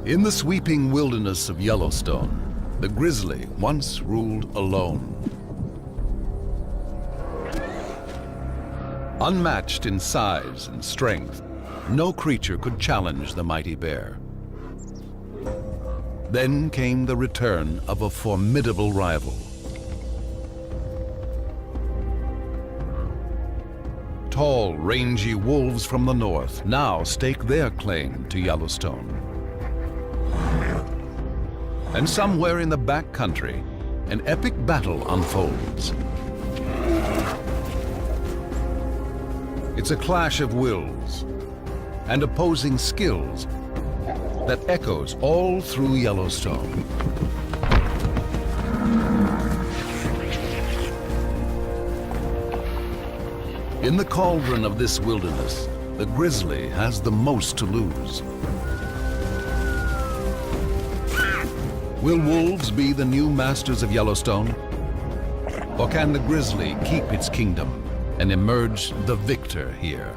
In the sweeping wilderness of Yellowstone, the grizzly once ruled alone. Unmatched in size and strength, no creature could challenge the mighty bear. Then came the return of a formidable rival. Tall, rangy wolves from the north now stake their claim to Yellowstone. And somewhere in the backcountry, an epic battle unfolds. It's a clash of wills and opposing skills that echoes all through Yellowstone. In the cauldron of this wilderness, the grizzly has the most to lose. Will wolves be the new masters of Yellowstone? Or can the grizzly keep its kingdom and emerge the victor here?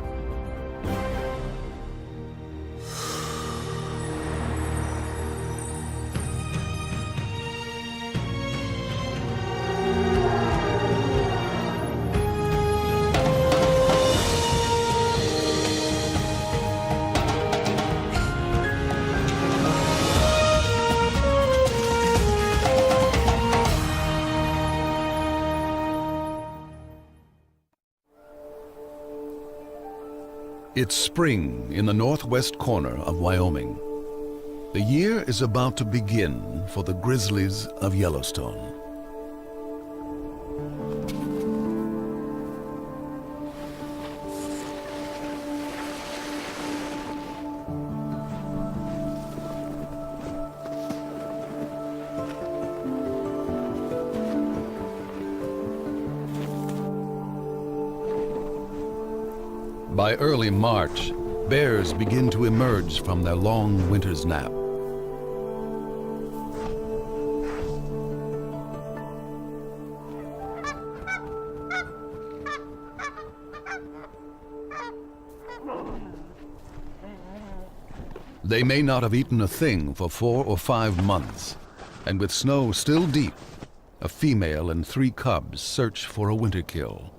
It's spring in the northwest corner of Wyoming. The year is about to begin for the grizzlies of Yellowstone. By early March, bears begin to emerge from their long winter's nap. They may not have eaten a thing for 4 or 5 months, and with snow still deep, a female and 3 cubs search for a winter kill.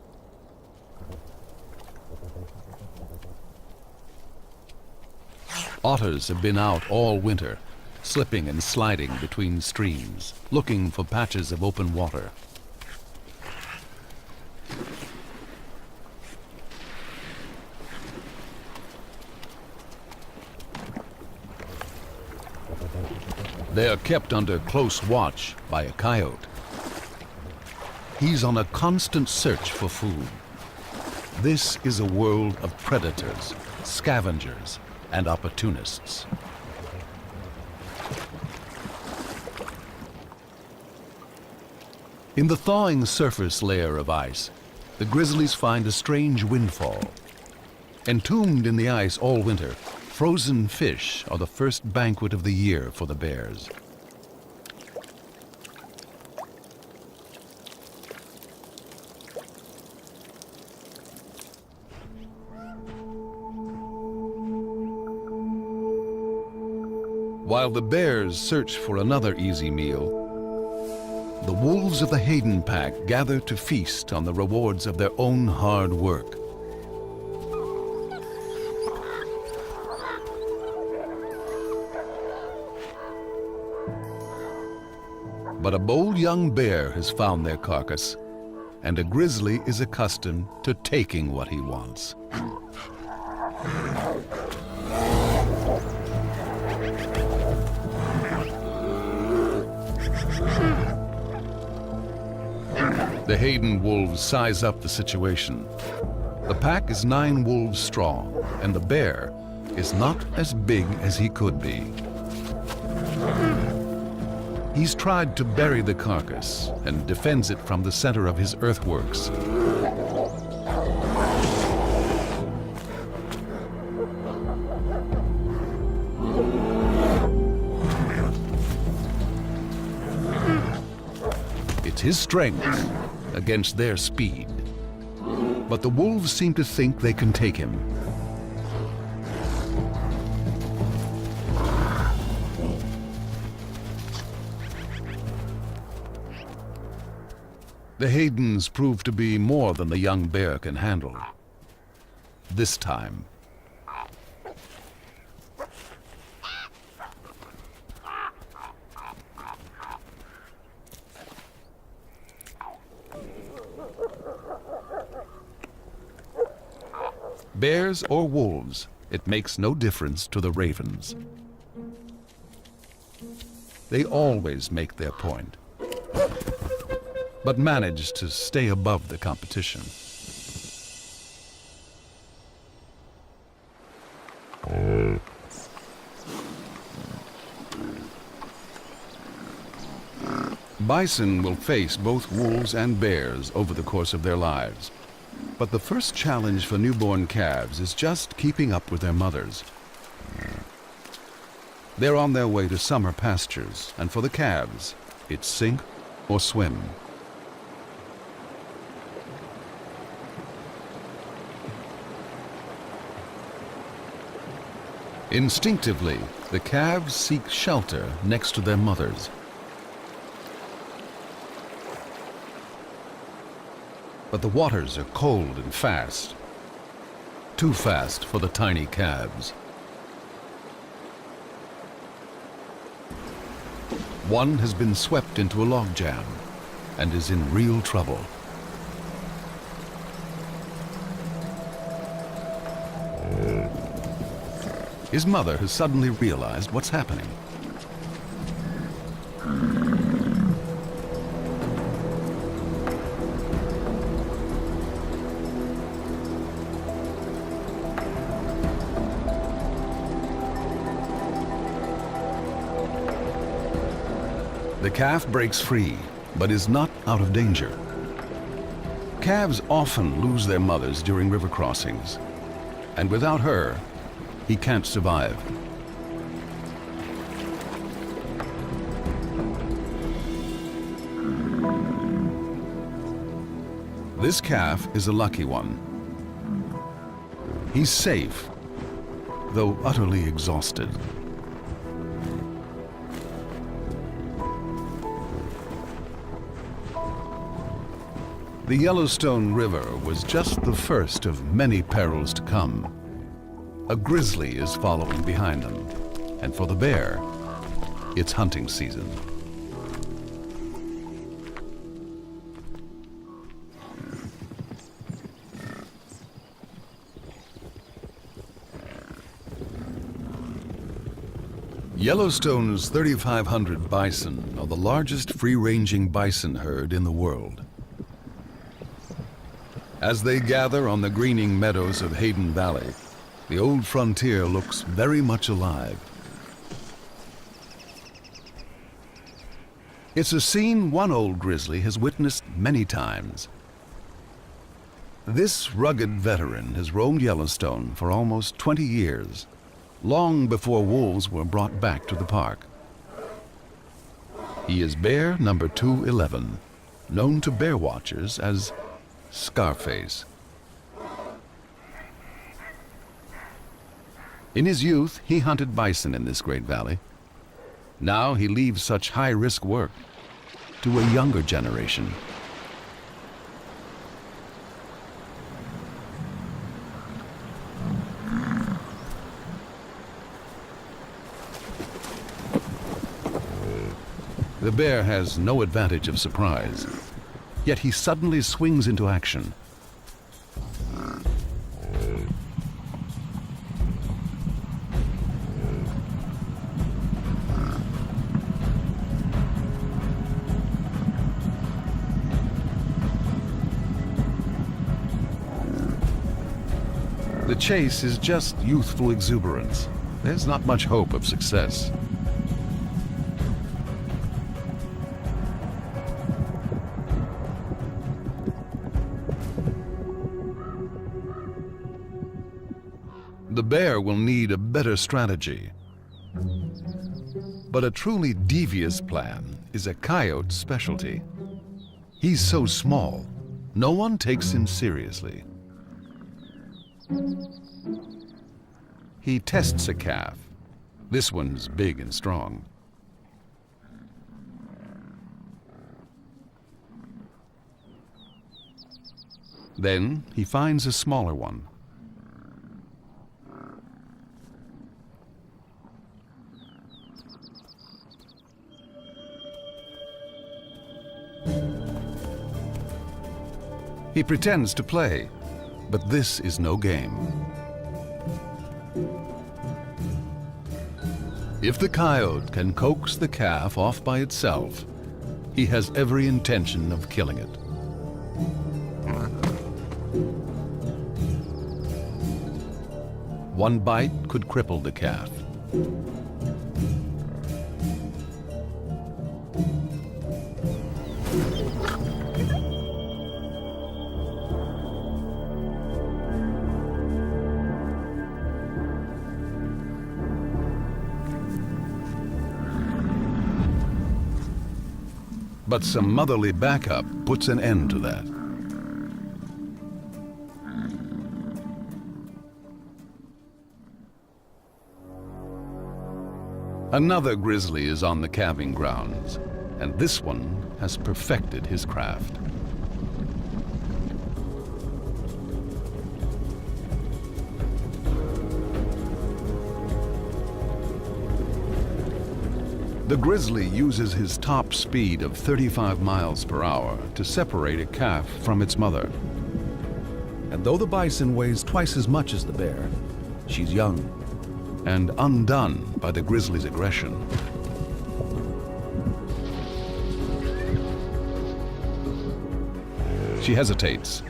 Otters have been out all winter, slipping and sliding between streams, looking for patches of open water. They are kept under close watch by a coyote. He's on a constant search for food. This is a world of predators, scavengers, and opportunists. In the thawing surface layer of ice, the grizzlies find a strange windfall. Entombed in the ice all winter, frozen fish are the first banquet of the year for the bears. While the bears search for another easy meal, the wolves of the Hayden pack gather to feast on the rewards of their own hard work. But a bold young bear has found their carcass, and a grizzly is accustomed to taking what he wants. The Hayden wolves size up the situation. The pack is 9 wolves strong, and the bear is not as big as he could be. He's tried to bury the carcass and defends it from the center of his earthworks. It's his strength against their speed. But the wolves seem to think they can take him. The Haydens prove to be more than the young bear can handle. This time. Bears or wolves, it makes no difference to the ravens. They always make their point, but manage to stay above the competition. Bison will face both wolves and bears over the course of their lives. But the first challenge for newborn calves is just keeping up with their mothers. They're on their way to summer pastures, and for the calves, it's sink or swim. Instinctively, the calves seek shelter next to their mothers. But the waters are cold and fast. Too fast for the tiny calves. One has been swept into a logjam and is in real trouble. His mother has suddenly realized what's happening. The calf breaks free, but is not out of danger. Calves often lose their mothers during river crossings, and without her, he can't survive. This calf is a lucky one. He's safe, though utterly exhausted. The Yellowstone River was just the first of many perils to come. A grizzly is following behind them, and for the bear, it's hunting season. Yellowstone's 3,500 bison are the largest free-ranging bison herd in the world. As they gather on the greening meadows of Hayden Valley, the old frontier looks very much alive. It's a scene one old grizzly has witnessed many times. This rugged veteran has roamed Yellowstone for almost 20 years, long before wolves were brought back to the park. He is bear number 211, known to bear watchers as Scarface. In his youth, he hunted bison in this great valley. Now he leaves such high-risk work to a younger generation. The bear has no advantage of surprise, yet he suddenly swings into action. The chase is just youthful exuberance. There's not much hope of success. The bear will need a better strategy. But a truly devious plan is a coyote's specialty. He's so small, no one takes him seriously. He tests a calf. This one's big and strong. Then he finds a smaller one. He pretends to play, but this is no game. If the coyote can coax the calf off by itself, he has every intention of killing it. One bite could cripple the calf. But some motherly backup puts an end to that. Another grizzly is on the calving grounds, and this one has perfected his craft. The grizzly uses his top speed of 35 miles per hour to separate a calf from its mother. And though the bison weighs twice as much as the bear, she's young and undone by the grizzly's aggression. She hesitates,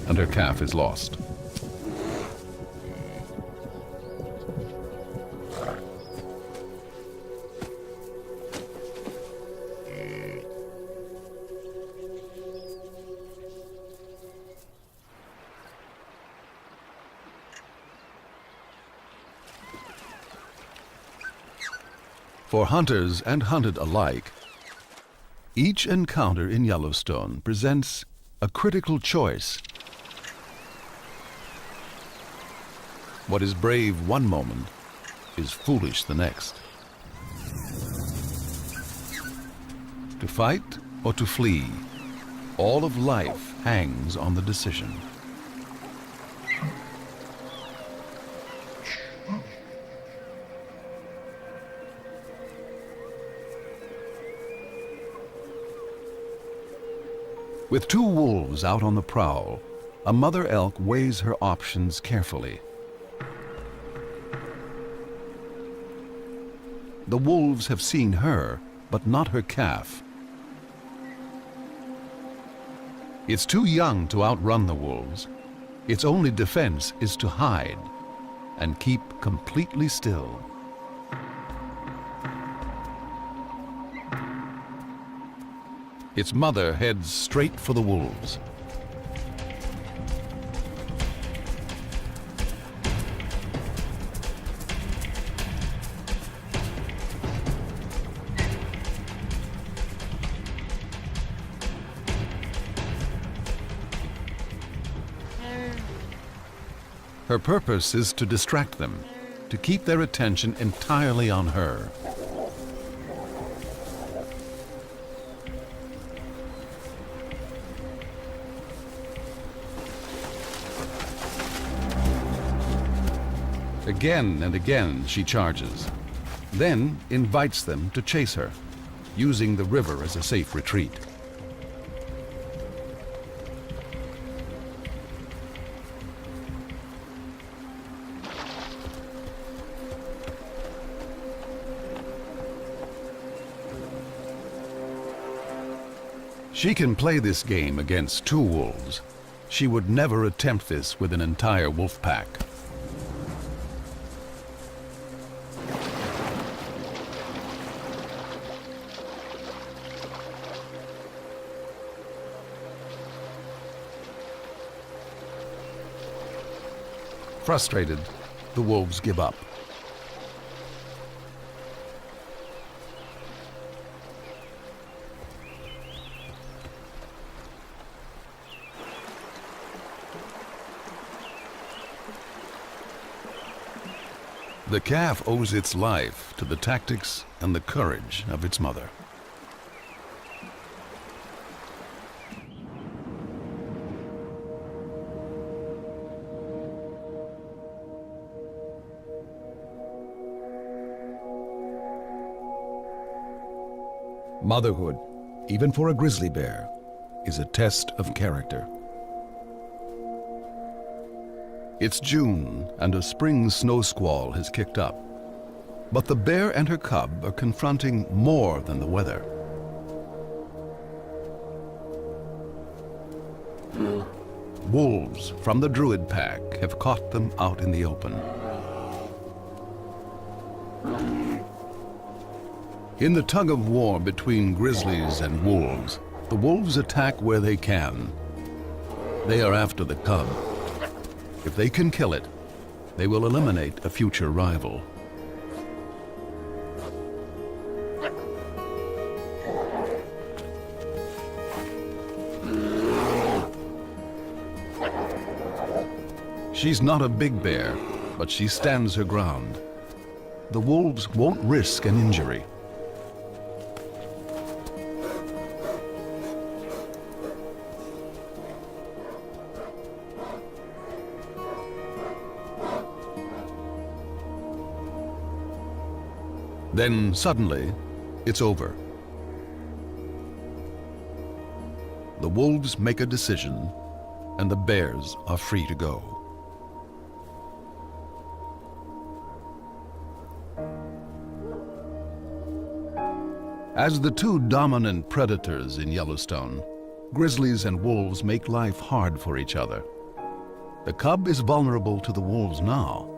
and her calf is lost. For hunters and hunted alike, each encounter in Yellowstone presents a critical choice. What is brave one moment is foolish the next. To fight or to flee, all of life hangs on the decision. With two wolves out on the prowl, a mother elk weighs her options carefully. The wolves have seen her, but not her calf. It's too young to outrun the wolves. Its only defense is to hide and keep completely still. Its mother heads straight for the wolves. Her purpose is to distract them, to keep their attention entirely on her. Again and again she charges, then invites them to chase her, using the river as a safe retreat. She can play this game against two wolves. She would never attempt this with an entire wolf pack. Frustrated, the wolves give up. The calf owes its life to the tactics and the courage of its mother. Motherhood, even for a grizzly bear, is a test of character. It's June, and a spring snow squall has kicked up. But the bear and her cub are confronting more than the weather. Wolves from the Druid pack have caught them out in the open. In the tug of war between grizzlies and wolves, the wolves attack where they can. They are after the cub. If they can kill it, they will eliminate a future rival. She's not a big bear, but she stands her ground. The wolves won't risk an injury. Then suddenly, it's over. The wolves make a decision, and the bears are free to go. As the two dominant predators in Yellowstone, grizzlies and wolves make life hard for each other. The cub is vulnerable to the wolves now.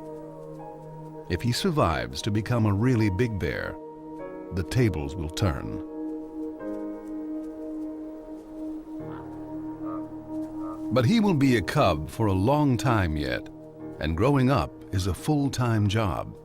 If he survives to become a really big bear, the tables will turn. But he will be a cub for a long time yet, and growing up is a full-time job.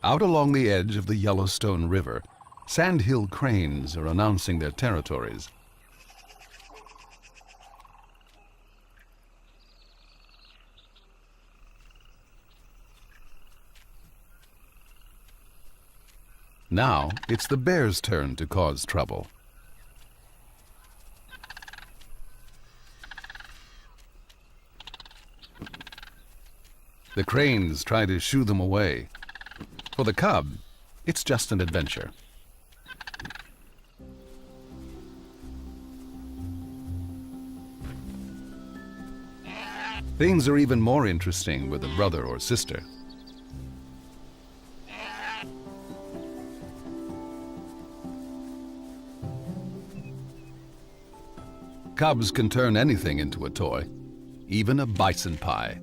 Out along the edge of the Yellowstone River, sandhill cranes are announcing their territories. Now it's the bear's turn to cause trouble. The cranes try to shoo them away. For the cub, it's just an adventure. Things are even more interesting with a brother or sister. Cubs can turn anything into a toy, even a bison pie.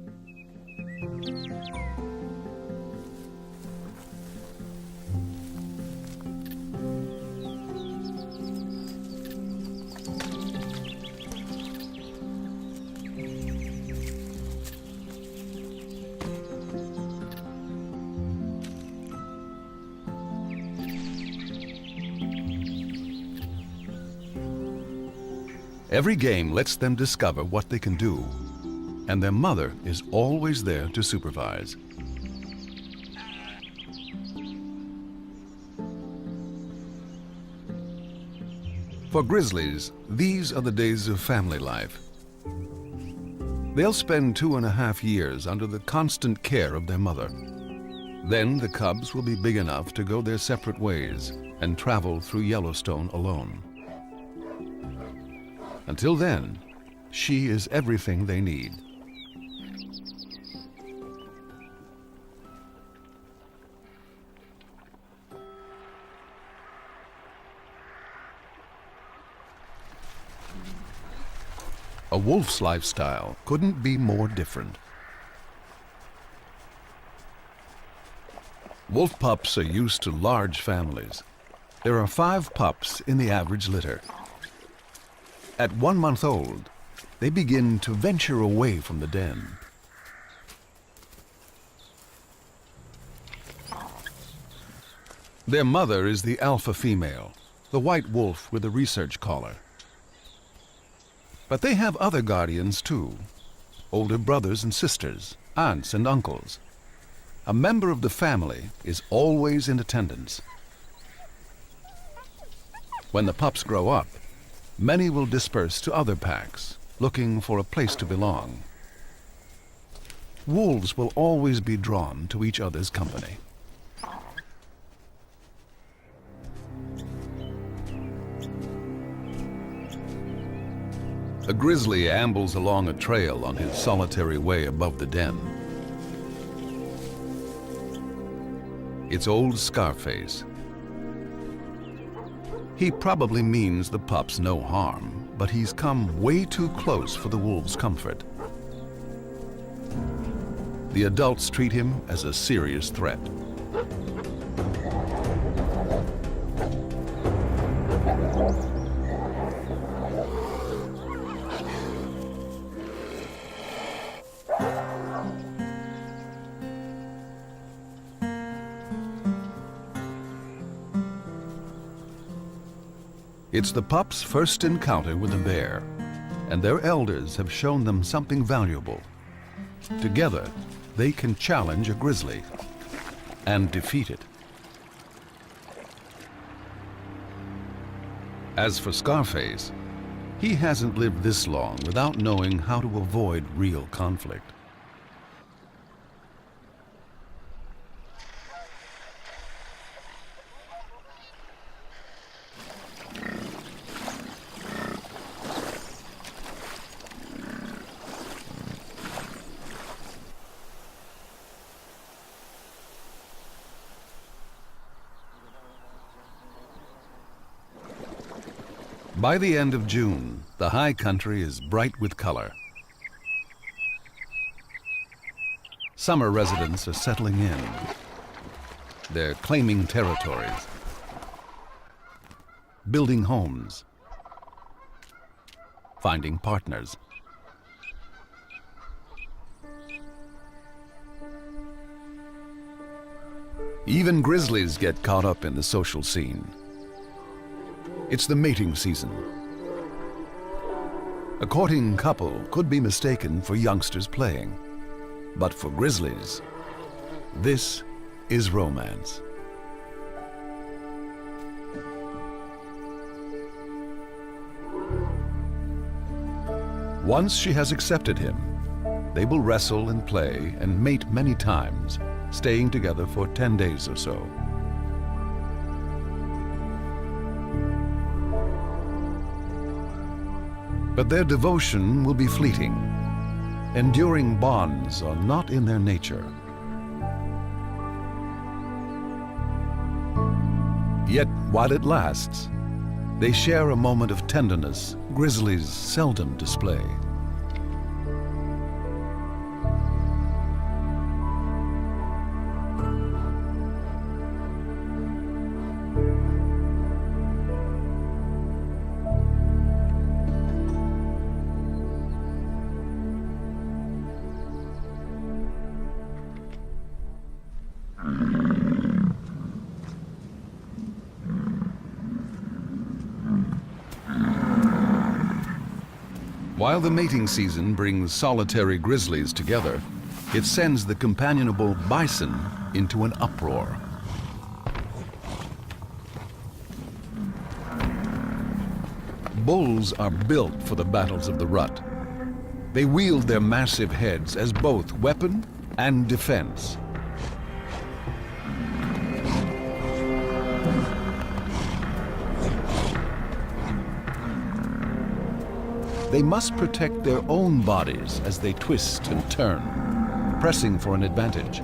Every game lets them discover what they can do, and their mother is always there to supervise. For grizzlies, these are the days of family life. They'll spend 2.5 years under the constant care of their mother. Then the cubs will be big enough to go their separate ways and travel through Yellowstone alone. Until then, she is everything they need. A wolf's lifestyle couldn't be more different. Wolf pups are used to large families. There are 5 pups in the average litter. At 1 month old, they begin to venture away from the den. Their mother is the alpha female, the white wolf with a research collar. But they have other guardians too, older brothers and sisters, aunts and uncles. A member of the family is always in attendance. When the pups grow up, many will disperse to other packs, looking for a place to belong. Wolves will always be drawn to each other's company. A grizzly ambles along a trail on his solitary way above the den. It's old Scarface. He probably means the pups no harm, but he's come way too close for the wolves' comfort. The adults treat him as a serious threat. It's the pups' first encounter with a bear, and their elders have shown them something valuable. Together, they can challenge a grizzly and defeat it. As for Scarface, he hasn't lived this long without knowing how to avoid real conflict. By the end of June, the high country is bright with color. Summer residents are settling in. They're claiming territories, building homes, finding partners. Even grizzlies get caught up in the social scene. It's the mating season. A courting couple could be mistaken for youngsters playing, but for grizzlies, this is romance. Once she has accepted him, they will wrestle and play and mate many times, staying together for 10 days or so. But their devotion will be fleeting. Enduring bonds are not in their nature. Yet, while it lasts, they share a moment of tenderness grizzlies seldom display. While the mating season brings solitary grizzlies together, it sends the companionable bison into an uproar. Bulls are built for the battles of the rut. They wield their massive heads as both weapon and defense. They must protect their own bodies as they twist and turn, pressing for an advantage.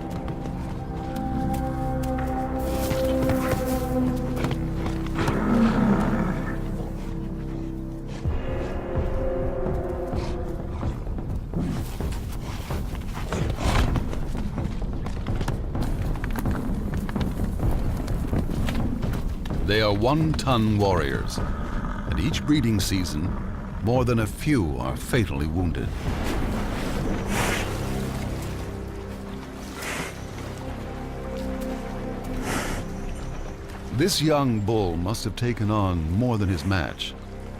They are one-ton warriors, and each breeding season, more than a few are fatally wounded. This young bull must have taken on more than his match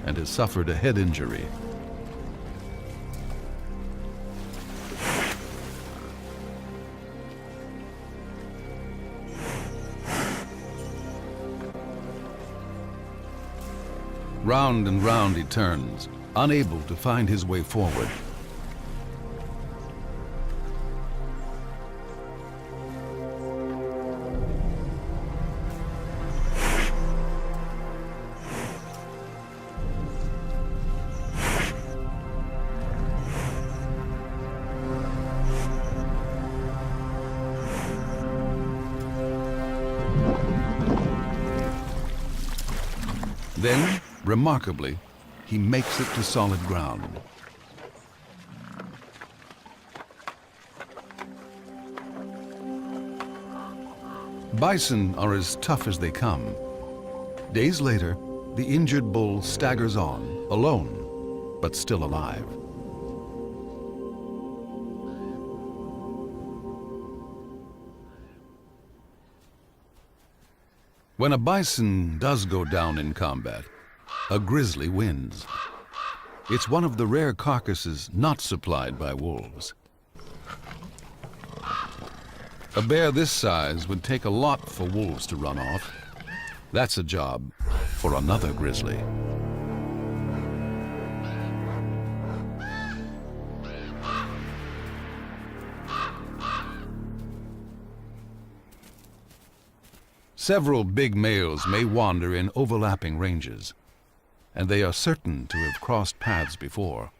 and has suffered a head injury. Round and round he turns, unable to find his way forward. Then, remarkably, he makes it to solid ground. Bison are as tough as they come. Days later, the injured bull staggers on, alone, but still alive. When a bison does go down in combat, a grizzly wins. It's one of the rare carcasses not supplied by wolves. A bear this size would take a lot for wolves to run off. That's a job for another grizzly. Several big males may wander in overlapping ranges, and they are certain to have crossed paths before.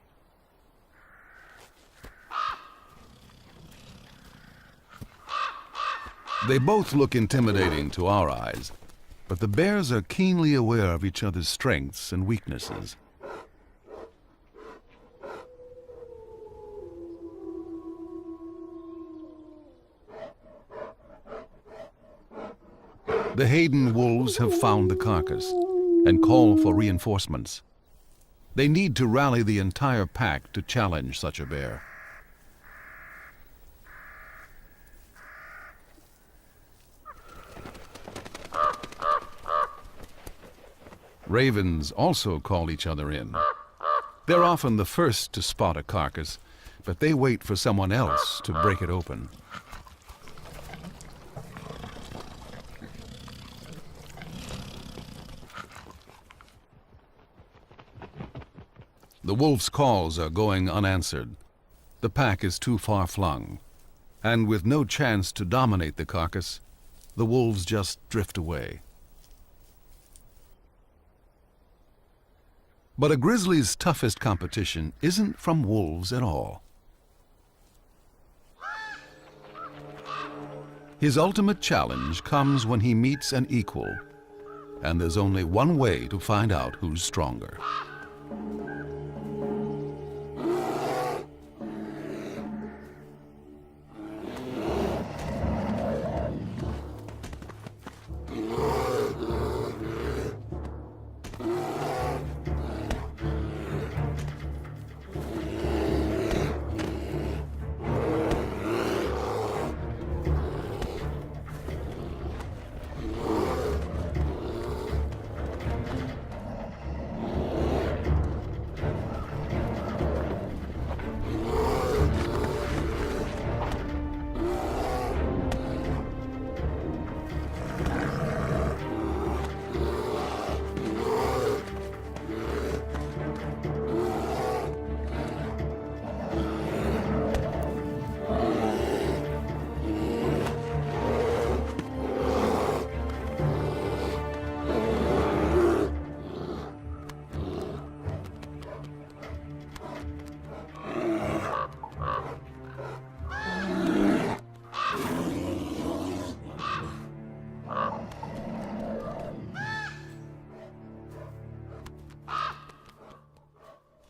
They both look intimidating to our eyes, but the bears are keenly aware of each other's strengths and weaknesses. The Hayden wolves have found the carcass and call for reinforcements. They need to rally the entire pack to challenge such a bear. Ravens also call each other in. They're often the first to spot a carcass, but they wait for someone else to break it open. The wolf's calls are going unanswered. The pack is too far flung, and with no chance to dominate the carcass, the wolves just drift away. But a grizzly's toughest competition isn't from wolves at all. His ultimate challenge comes when he meets an equal, and there's only one way to find out who's stronger.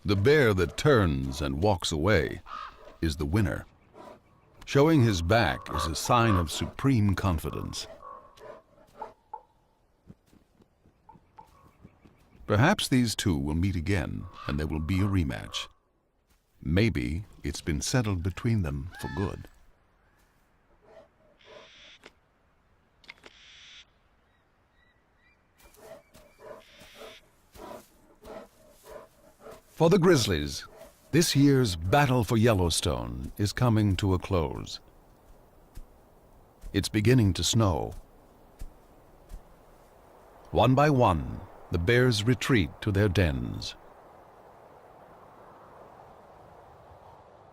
The bear that turns and walks away is the winner. Showing his back is a sign of supreme confidence. Perhaps these two will meet again and there will be a rematch. Maybe it's been settled between them for good. For the grizzlies, this year's battle for Yellowstone is coming to a close. It's beginning to snow. One by one, the bears retreat to their dens.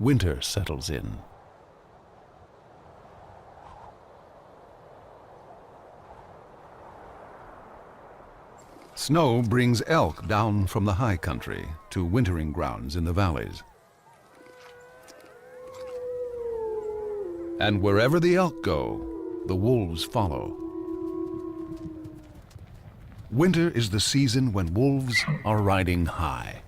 winter settles in. Snow brings elk down from the high country to wintering grounds in the valleys. And wherever the elk go, the wolves follow. Winter is the season when wolves are riding high.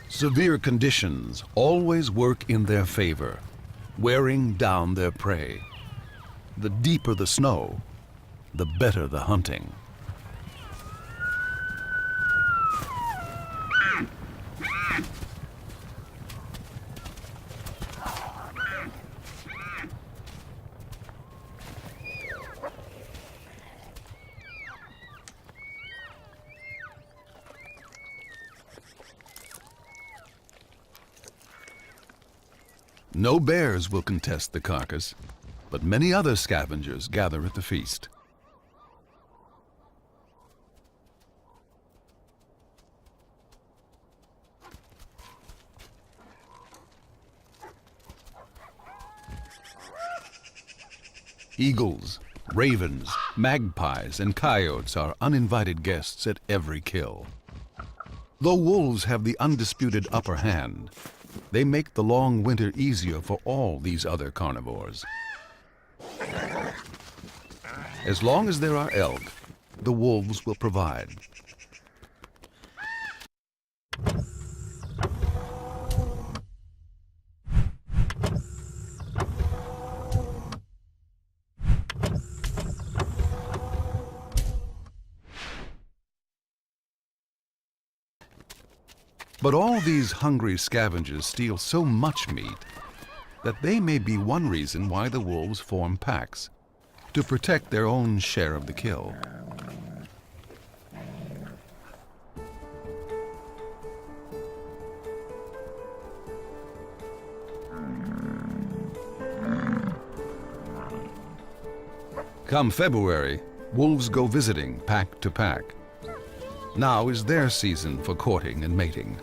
Severe conditions always work in their favor, wearing down their prey. The deeper the snow, the better the hunting. No bears will contest the carcass, but many other scavengers gather at the feast. Eagles, ravens, magpies, and coyotes are uninvited guests at every kill. Though wolves have the undisputed upper hand, they make the long winter easier for all these other carnivores. As long as there are elk, the wolves will provide. But all these hungry scavengers steal so much meat that they may be one reason why the wolves form packs, to protect their own share of the kill. Come February, wolves go visiting pack to pack. Now is their season for courting and mating.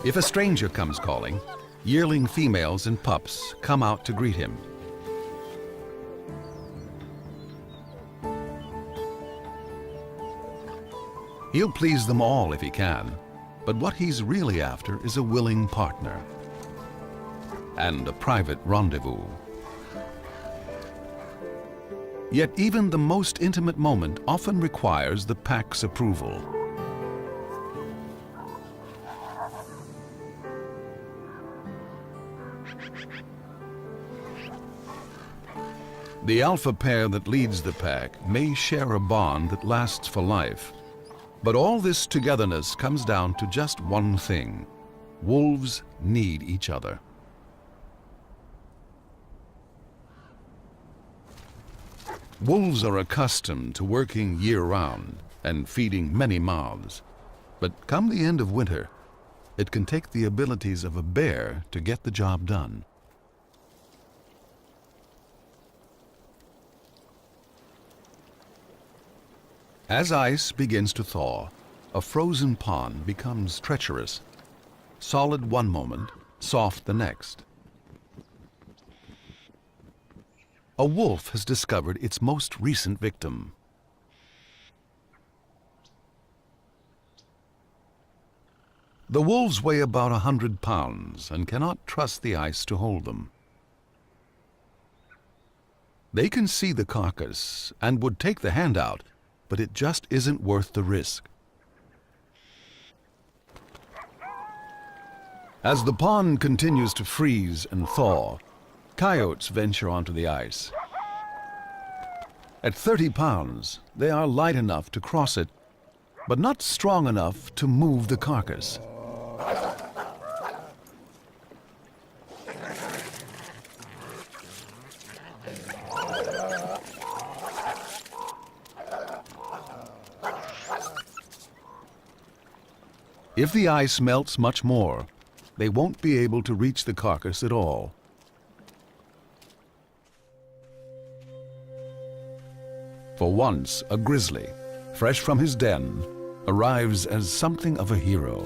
If a stranger comes calling, yearling females and pups come out to greet him. He'll please them all if he can, but what he's really after is a willing partner and a private rendezvous. Yet even the most intimate moment often requires the pack's approval. The alpha pair that leads the pack may share a bond that lasts for life, but all this togetherness comes down to just one thing: wolves need each other. Wolves are accustomed to working year-round and feeding many mouths, but come the end of winter, it can take the abilities of a bear to get the job done. As ice begins to thaw, a frozen pond becomes treacherous, solid one moment, soft the next. A wolf has discovered its most recent victim. The wolves weigh about 100 pounds and cannot trust the ice to hold them. They can see the carcass and would take the handout, but it just isn't worth the risk. As the pond continues to freeze and thaw, coyotes venture onto the ice. At 30 pounds, they are light enough to cross it, but not strong enough to move the carcass. If the ice melts much more, they won't be able to reach the carcass at all. For once, a grizzly, fresh from his den, arrives as something of a hero.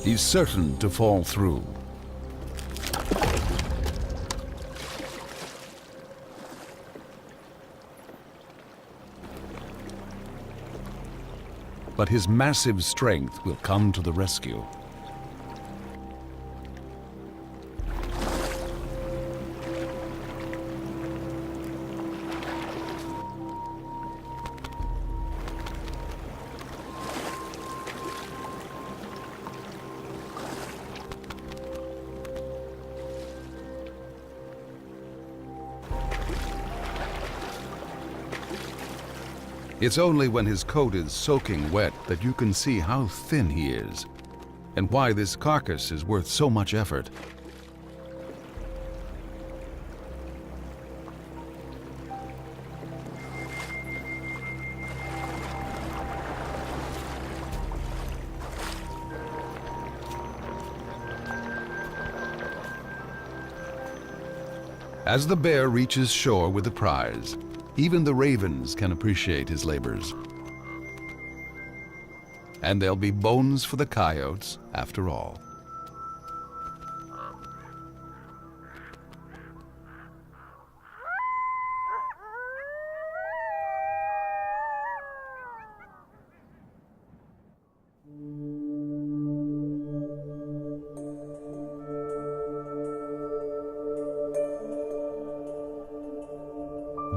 He's certain to fall through. But his massive strength will come to the rescue. It's only when his coat is soaking wet that you can see how thin he is, and why this carcass is worth so much effort. As the bear reaches shore with the prize, even the ravens can appreciate his labors. And there'll be bones for the coyotes after all.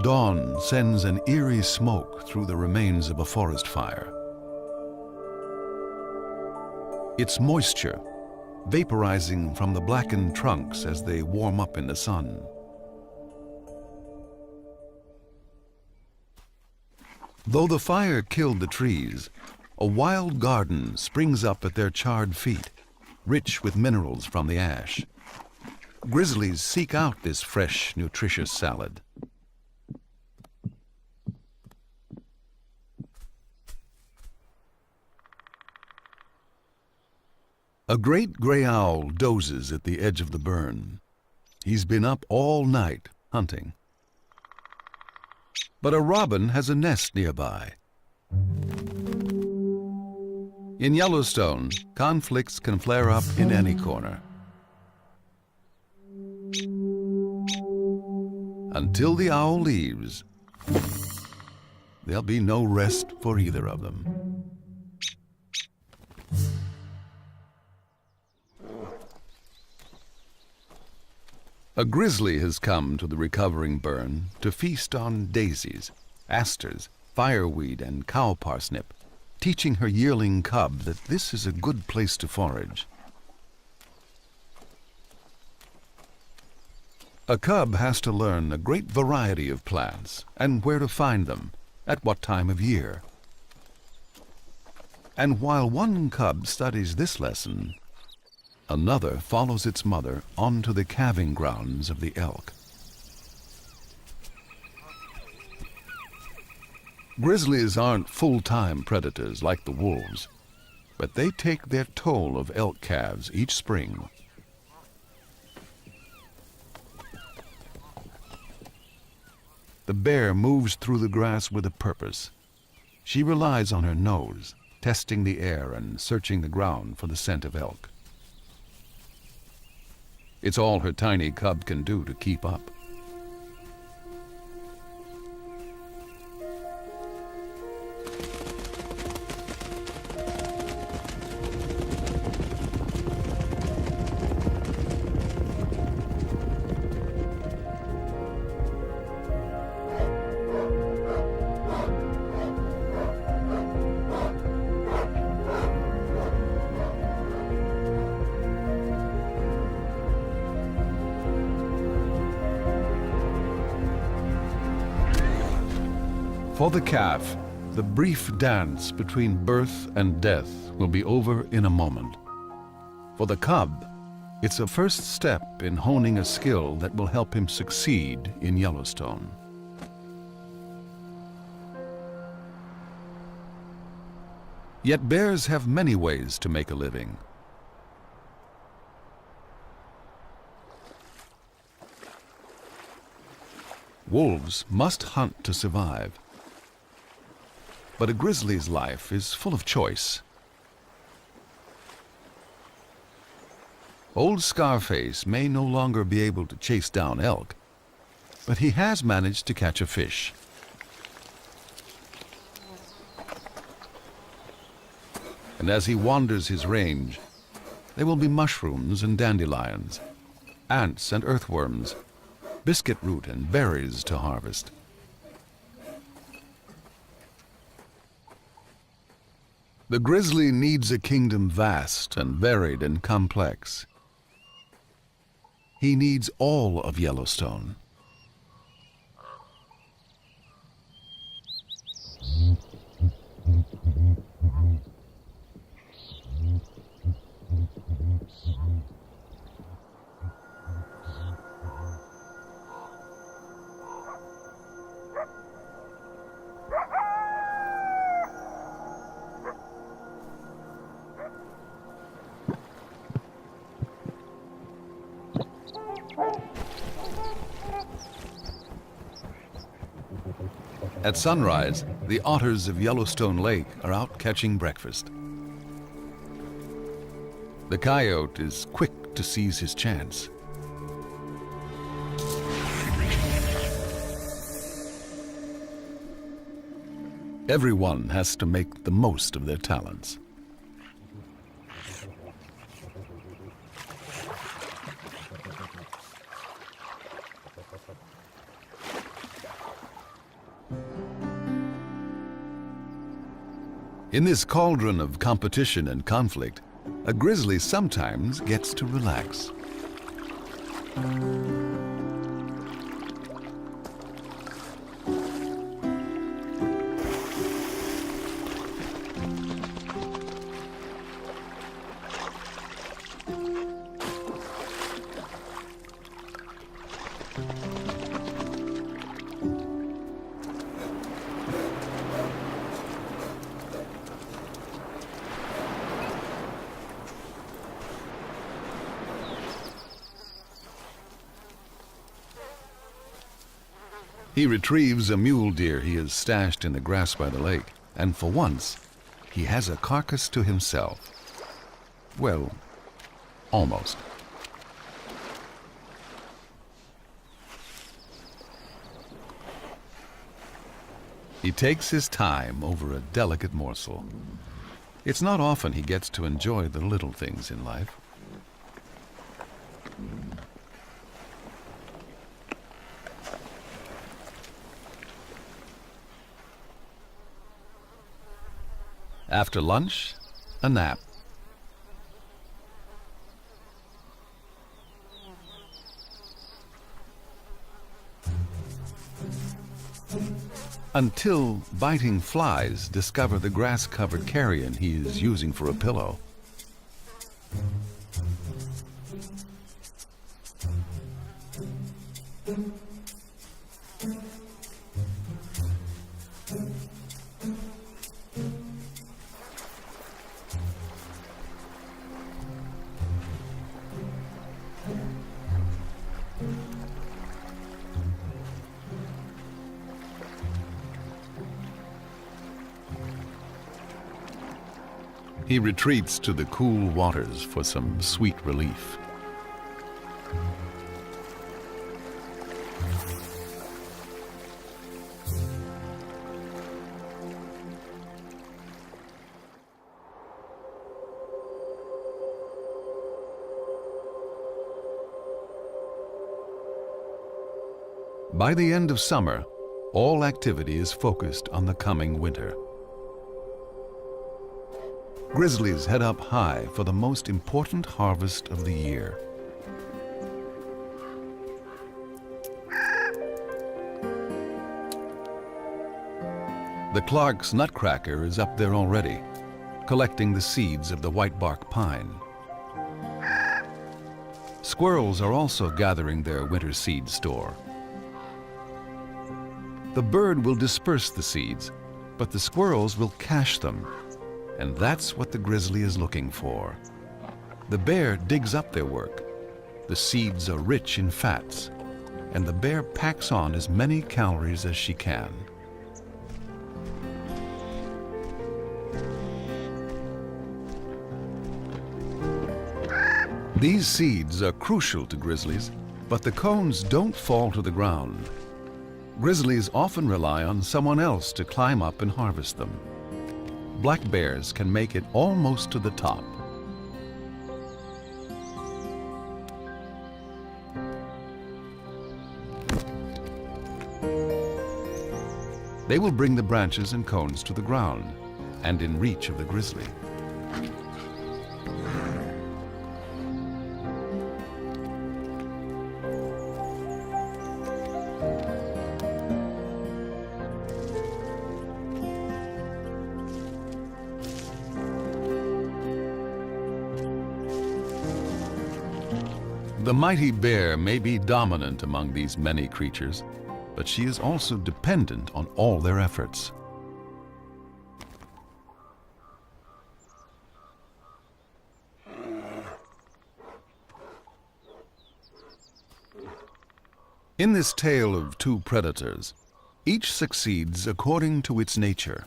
Dawn sends an eerie smoke through the remains of a forest fire. It's moisture, vaporizing from the blackened trunks as they warm up in the sun. Though the fire killed the trees, a wild garden springs up at their charred feet, rich with minerals from the ash. Grizzlies seek out this fresh, nutritious salad. A great gray owl dozes at the edge of the burn. He's been up all night hunting. But a robin has a nest nearby. In Yellowstone, conflicts can flare up in any corner. Until the owl leaves, there'll be no rest for either of them. A grizzly has come to the recovering burn to feast on daisies, asters, fireweed, and cow parsnip, teaching her yearling cub that this is a good place to forage. A cub has to learn a great variety of plants and where to find them, at what time of year. And while one cub studies this lesson, another follows its mother onto the calving grounds of the elk. Grizzlies aren't full-time predators like the wolves, but they take their toll of elk calves each spring. The bear moves through the grass with a purpose. She relies on her nose, testing the air and searching the ground for the scent of elk. It's all her tiny cub can do to keep up. For the calf, the brief dance between birth and death will be over in a moment. For the cub, It's a first step in honing a skill that will help him succeed in Yellowstone. Yet bears have many ways to make a living. Wolves must hunt to survive. But a grizzly's life is full of choice. Old Scarface may no longer be able to chase down elk, but he has managed to catch a fish. And as he wanders his range, there will be mushrooms and dandelions, ants and earthworms, biscuit root and berries to harvest. The grizzly needs a kingdom vast and varied and complex. He needs all of Yellowstone. At sunrise, the otters of Yellowstone Lake are out catching breakfast. The coyote is quick to seize his chance. Everyone has to make the most of their talents. In this cauldron of competition and conflict, a grizzly sometimes gets to relax. He retrieves a mule deer he has stashed in the grass by the lake, and for once, he has a carcass to himself. Well, almost. He takes his time over a delicate morsel. It's not often he gets to enjoy the little things in life. After lunch, a nap. Until biting flies discover the grass-covered carrion he is using for a pillow. He retreats to the cool waters for some sweet relief. By the end of summer, all activity is focused on the coming winter. Grizzlies head up high for the most important harvest of the year. The Clark's nutcracker is up there already, collecting the seeds of the whitebark pine. Squirrels are also gathering their winter seed store. The bird will disperse the seeds, but the squirrels will cache them, and that's what the grizzly is looking for. The bear digs up their work. The seeds are rich in fats, and the bear packs on as many calories as she can. These seeds are crucial to grizzlies, but the cones don't fall to the ground. Grizzlies often rely on someone else to climb up and harvest them. Black bears can make it almost to the top. They will bring the branches and cones to the ground and in reach of the grizzly. The mighty bear may be dominant among these many creatures, but she is also dependent on all their efforts. In this tale of two predators, each succeeds according to its nature.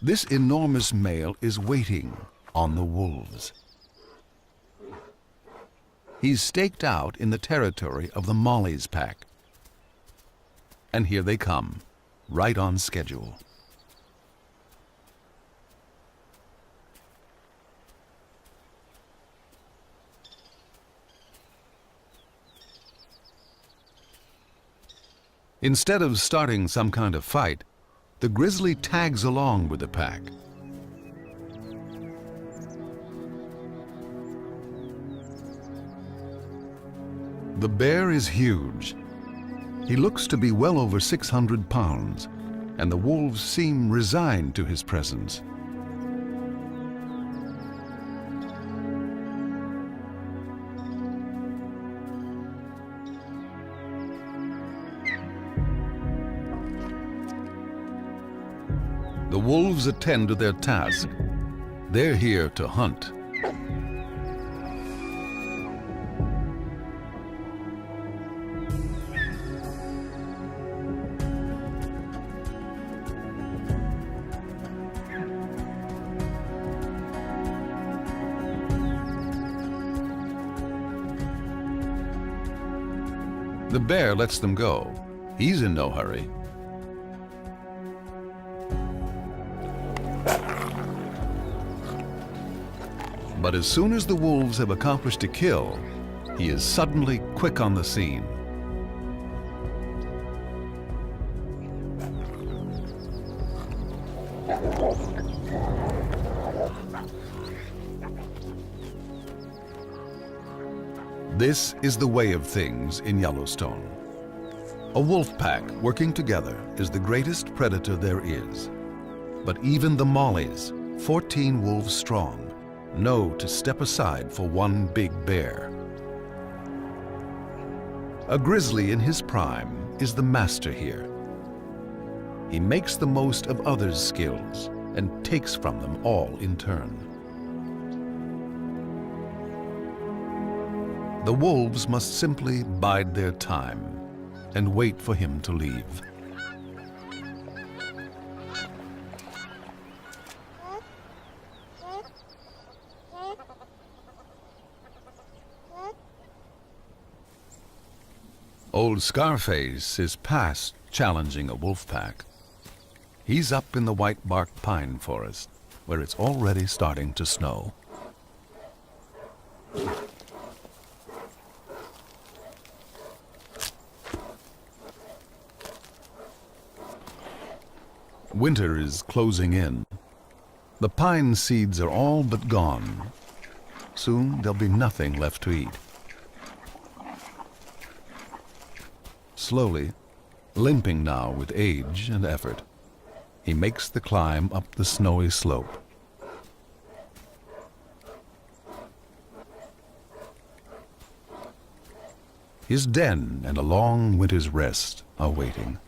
This enormous male is waiting on the wolves. He's staked out in the territory of the Molly's pack. And here they come, right on schedule. Instead of starting some kind of fight, the grizzly tags along with the pack. The bear is huge. He looks to be well over 600 pounds, and the wolves seem resigned to his presence. The wolves attend to their task. They're here to hunt. The bear lets them go. He's in no hurry. But as soon as the wolves have accomplished a kill, he is suddenly quick on the scene. This is the way of things in Yellowstone. A wolf pack working together is the greatest predator there is. But even the Mollies, 14 wolves strong, know to step aside for one big bear. A grizzly in his prime is the master here. He makes the most of others' skills and takes from them all in turn. The wolves must simply bide their time and wait for him to leave. Old Scarface is past challenging a wolf pack. He's up in the white bark pine forest, where it's already starting to snow. Winter is closing in. The pine seeds are all but gone. Soon there'll be nothing left to eat. Slowly, limping now with age and effort, he makes the climb up the snowy slope. His den and a long winter's rest are waiting.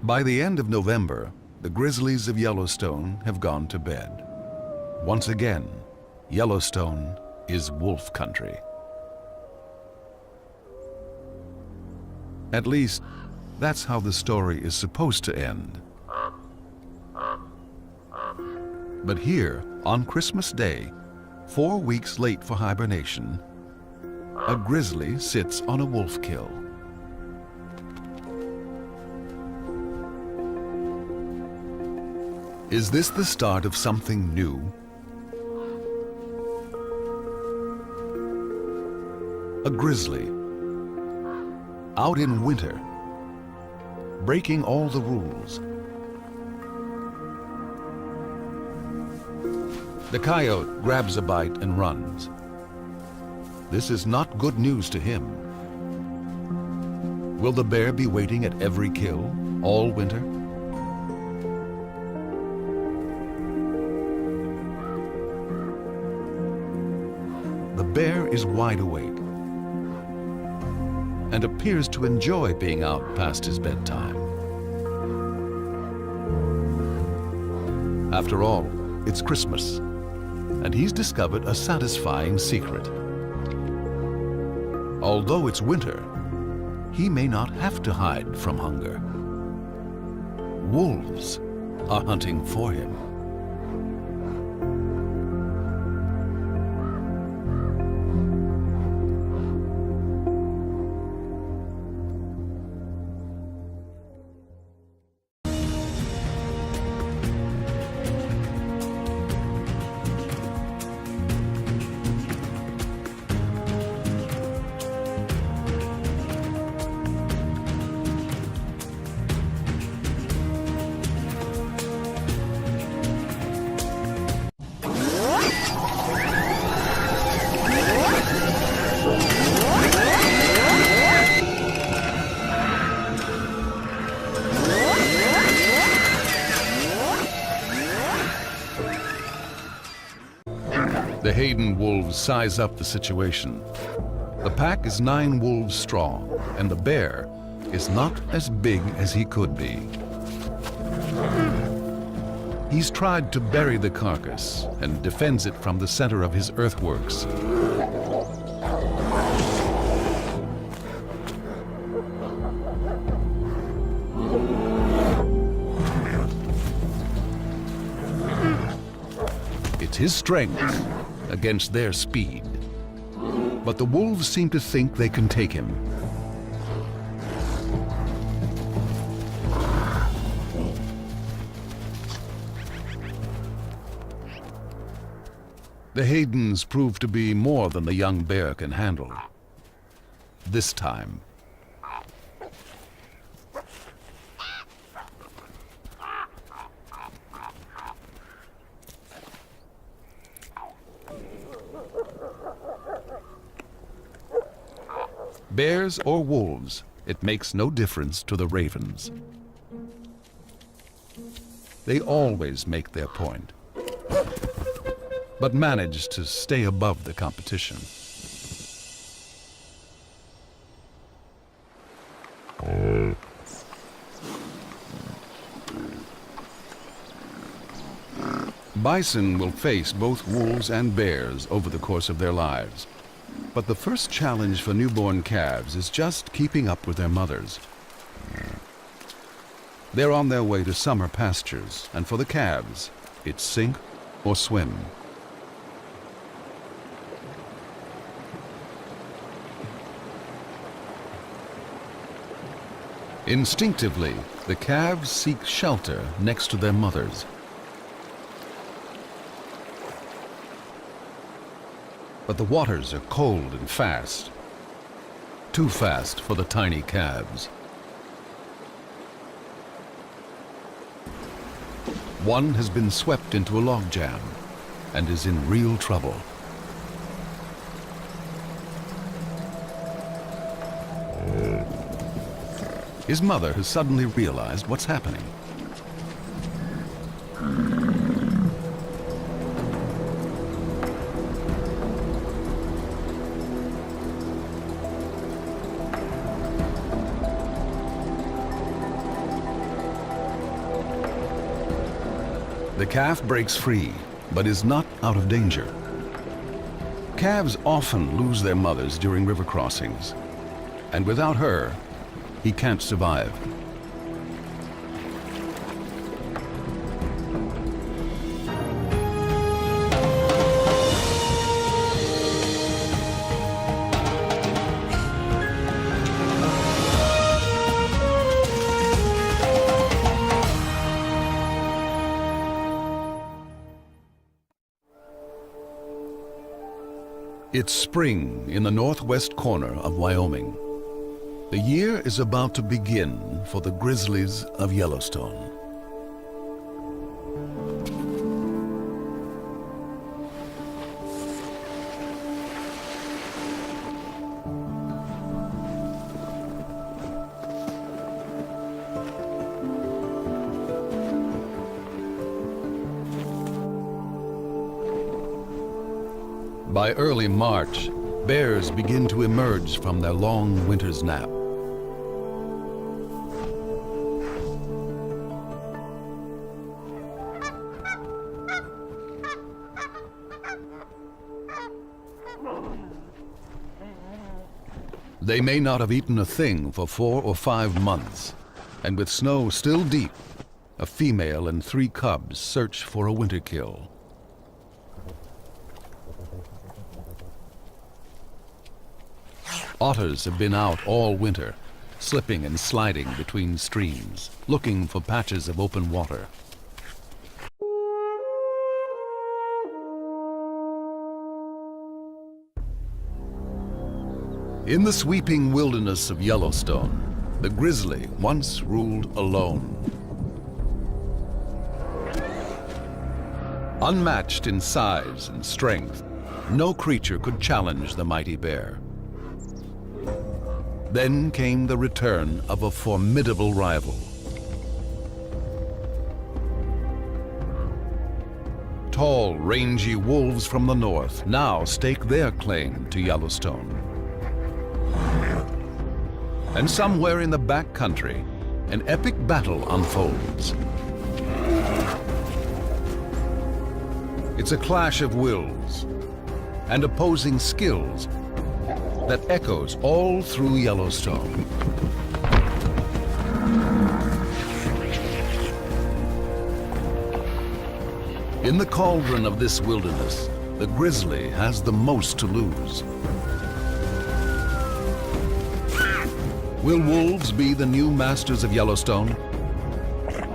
By the end of November, the grizzlies of Yellowstone have gone to bed. Once again, Yellowstone is wolf country. At least, that's how the story is supposed to end. But here, on Christmas Day, 4 weeks late for hibernation, a grizzly sits on a wolf kill. Is this the start of something new? A grizzly, out in winter, breaking all the rules. The coyote grabs a bite and runs. This is not good news to him. Will the bear be waiting at every kill all winter? The bear is wide awake and appears to enjoy being out past his bedtime. After all, it's Christmas, and he's discovered a satisfying secret. Although it's winter, he may not have to hide from hunger. Wolves are hunting for him. The Hayden wolves size up the situation. The pack is 9 wolves strong, and the bear is not as big as he could be. He's tried to bury the carcass and defends it from the center of his earthworks. It's his strength against their speed. But the wolves seem to think they can take him. The Haydens prove to be more than the young bear can handle. This time. Bears or wolves, it makes no difference to the ravens. They always make their point, but manage to stay above the competition. Bison will face both wolves and bears over the course of their lives. But the first challenge for newborn calves is just keeping up with their mothers. They're on their way to summer pastures, and for the calves, it's sink or swim. Instinctively, the calves seek shelter next to their mothers. But the waters are cold and fast. Too fast for the tiny calves. One has been swept into a logjam and is in real trouble. His mother has suddenly realized what's happening. The calf breaks free, but is not out of danger. Calves often lose their mothers during river crossings, and without her, he can't survive. It's spring in the northwest corner of Wyoming. The year is about to begin for the grizzlies of Yellowstone. By early March, bears begin to emerge from their long winter's nap. They may not have eaten a thing for 4 or 5 months, and with snow still deep, a female and 3 cubs search for a winter kill. Otters have been out all winter, slipping and sliding between streams, looking for patches of open water. In the sweeping wilderness of Yellowstone, the grizzly once ruled alone. Unmatched in size and strength, no creature could challenge the mighty bear. Then came the return of a formidable rival. Tall, rangy wolves from the north now stake their claim to Yellowstone. And somewhere in the backcountry, an epic battle unfolds. It's a clash of wills and opposing skills that echoes all through Yellowstone. In the cauldron of this wilderness, the grizzly has the most to lose. Will wolves be the new masters of Yellowstone?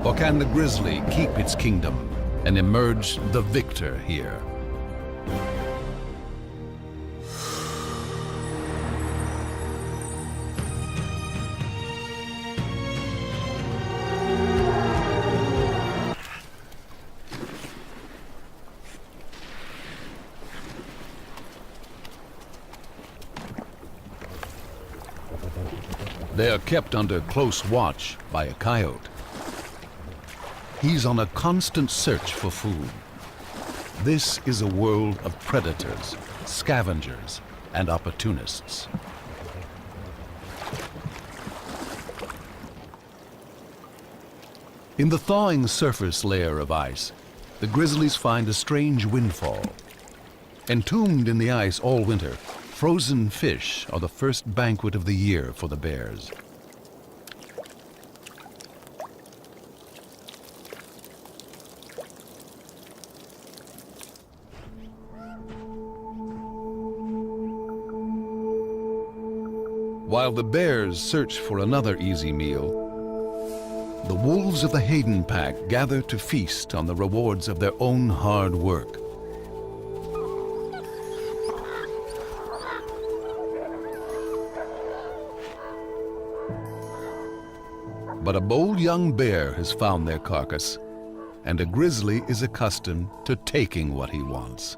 Or can the grizzly keep its kingdom and emerge the victor here? They are kept under close watch by a coyote. He's on a constant search for food. This is a world of predators, scavengers, and opportunists. In the thawing surface layer of ice, the grizzlies find a strange windfall. Entombed in the ice all winter, frozen fish are the first banquet of the year for the bears. While the bears search for another easy meal, the wolves of the Hayden pack gather to feast on the rewards of their own hard work. But a bold young bear has found their carcass, and a grizzly is accustomed to taking what he wants.